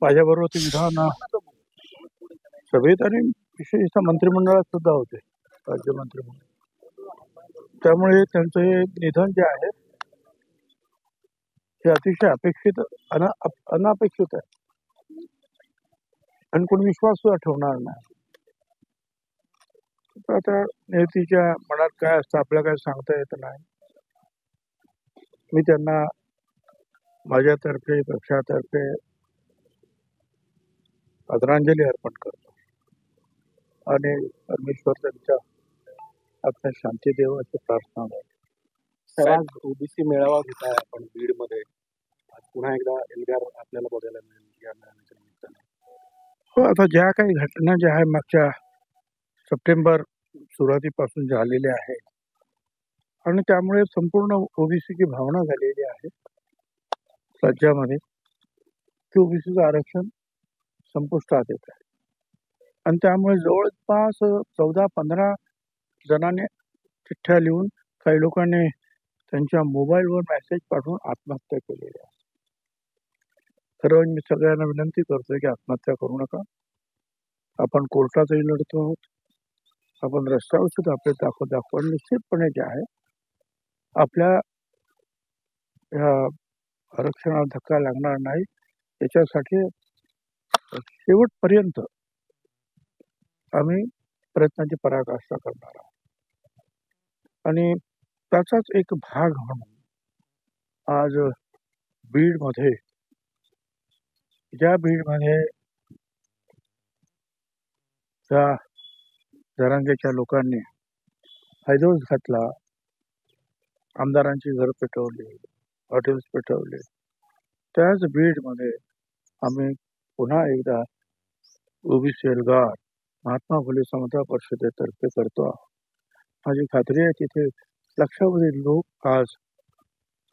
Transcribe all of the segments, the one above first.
माझ्याबरोबर ते विधान सभेत आणि विशेषतः मंत्रिमंडळात सुद्धा होते, राज्य मंत्रिमंडळ. त्यामुळे त्यांचं हे निधन जे आहे हे अतिशय अपेक्षित अनापेक्षित आहे आणि कोणी विश्वास सुद्धा ठेवणार नाही. आता नेत्याच्या मनात काय असतं आपल्याला काय सांगता येत नाही. मी त्यांना माझ्यातर्फे पक्षातर्फे आदरांजली अर्पण करतो आणि परमेश्वर त्यांच्या आत्म्यात शांती देव अशी प्रार्थना करतो. आज ओबीसी मेळावा घेत आहे आपण बीडमध्ये. पुन्हा एकदा एल्गार आपल्याला बघायला मिळेल या मेळाव्याच्या निमित्ताने. हो, आता ज्या काही घटना ज्या आहे मागच्या सप्टेंबर सुरुवातीपासून झालेल्या आहेत आणि त्यामुळे संपूर्ण ओबीसीची भावना झालेली आहे राज्यामध्ये की ओबीसीचं आरक्षण संपुष्टात येत आहे आणि त्यामुळे जवळपास 14-15 जणांनी चिठ्ठ्या लिहून काही लोकांनी त्यांच्या मोबाईलवर मेसेज पाठवून आत्महत्या केलेली आहे. खरं मी सगळ्यांना विनंती करतोय की आत्महत्या करू नका. आपण कोर्टातही लढतो आहोत, आपण रस्त्यावर सुद्धा आपले दाखवून निश्चितपणे जे आहे आपल्या ह्या आरक्षणाला धक्का लागणार नाही याच्यासाठी शेवटपर्यंत आम्ही प्रयत्नाची पराकाष्ठा करणार आहोत आणि त्याचाच एक भाग म्हणून आज बीडमध्ये त्या जरांगेच्या लोकांनी हैदोस घातला, आमदारांची घर पेटवली, हॉटेल्स पेटवले, त्याच बीडमध्ये आम्ही पुन्हा एकदा ओबीसी एल्गार महात्मा फुले समता परिषदेतर्फे करतो आहोत. माझी खात्री आहे तिथे लक्षावधी लोक आज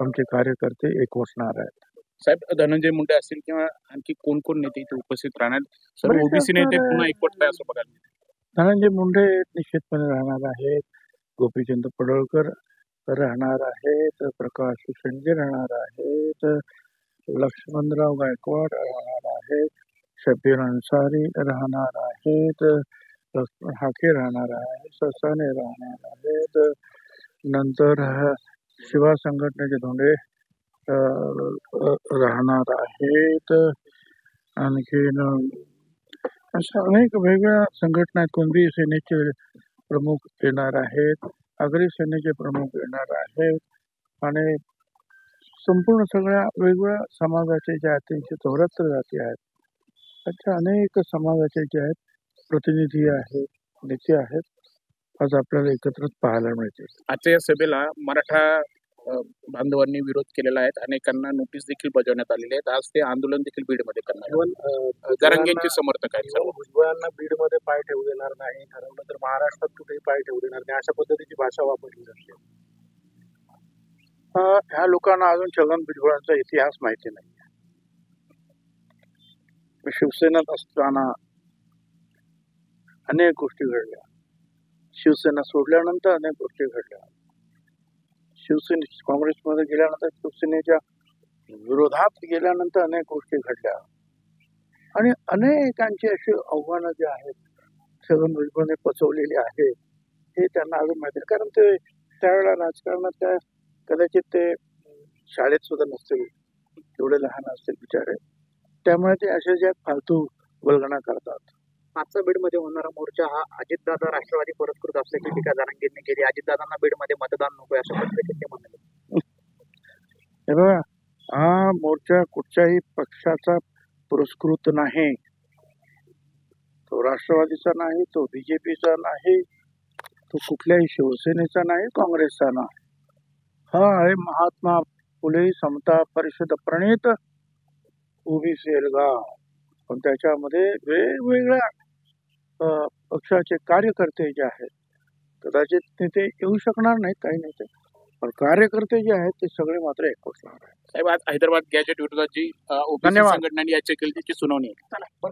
आमचे कार्यकर्ते एकवटणार आहेत. साहेब, धनंजय मुंडे असतील किंवा आणखी कोण कोण नेते इथे उपस्थित राहणार? सर्व ओबीसी नेते पुन्हा एकवटताय असं बघायला मिळतं. धनंजय मुंडे निश्चितपणे राहणार आहेत, गोपीचंद पडळकर राहणार आहेत, प्रकाश शेंडगे राहणार आहेत, लक्ष्मणराव गायकवाड राहणार आहेत, शबीर अन्सारी राहणार आहेत, लक्ष्मण हाके राहणार आहेत, ससाने राहणार आहेत, नंतर शिवा संघटनेचे धोंडे राहणार आहेत, आणखीन अशा अनेक वेगळ्या संघटना आहेत. कुणबी सेनेचे प्रमुख येणार आहेत, आगरी सेनेचे प्रमुख येणार आहेत आणि संपूर्ण सगळ्या वेगवेगळ्या समाजाचे जे आहेत त्यांचे 74 जाती आहेत, अशा अनेक समाजाचे जे आहेत प्रतिनिधी आहेत, नेते आहेत, आज आपल्याला एकत्र पाहायला मिळतील. आजच्या या सभेला मराठा बांधवांनी विरोध केलेला आहे, अनेकांना नोटीस देखील बजावण्यात आलेली आहेत. आज ते आंदोलन देखील बीडमध्ये करणार. जरांगेंचे समर्थक आहेत. भुजबळांना बीडमध्ये पाय ठेवू देणार नाही, ठरवलं तर महाराष्ट्रात कुठेही पाय ठेवू देणार नाही, अशा पद्धतीची भाषा वापरली जाते. ह्या लोकांना अजून छगन भुजबळांचा इतिहास माहिती नाही. शिवसेनेत असताना अनेक गोष्टी घडल्या, शिवसेना सोडल्यानंतर अनेक गोष्टी घडल्या, काँग्रेसमध्ये गेल्यानंतर शिवसेनेच्या विरोधात गेल्यानंतर अनेक गोष्टी घडल्या आणि अनेकांची अशी आव्हानं जे आहेत छगन भुजबळने पचवलेली आहेत हे त्यांना अजून माहिती नाही. कारण ते त्यावेळेला राजकारणात त्या कदाचित ते शाळेत सुद्धा नसतील, तेवढे लहान असतील बिचारे, त्यामुळे ते असे ज्या फालतू वल्गना करतात. आजचा बीडमध्ये होणारा मोर्चा हा अजितदादा राष्ट्रवादी पुरस्कृत असल्याची टीका जरांगेंनी केली. अजितदादांना बीडमध्ये मतदान नको असं पद्धतीने ते म्हणाले. हे बघा, हा मोर्चा कुठच्याही पक्षाचा पुरस्कृत नाही, तो राष्ट्रवादीचा नाही, तो बीजेपीचा नाही, तो कुठल्याही शिवसेनेचा नाही, काँग्रेसचा नाही. हा आहे महात्मा फुले समता परिषद प्रणीत ओबीसी एल्गार. पण त्याच्यामध्ये वेगवेगळ्या पक्षाचे कार्यकर्ते जे आहेत, कदाचित नेते येऊ शकणार नाहीत काही नेते, पण कार्यकर्ते जे आहेत ते सगळे मात्र एकवटणार आहेत. साहेब, आज हैदराबाद गॅजेट विरोधात जी ओबीसी संघटनांनी याचिका केली त्याची सुनावणी आहे.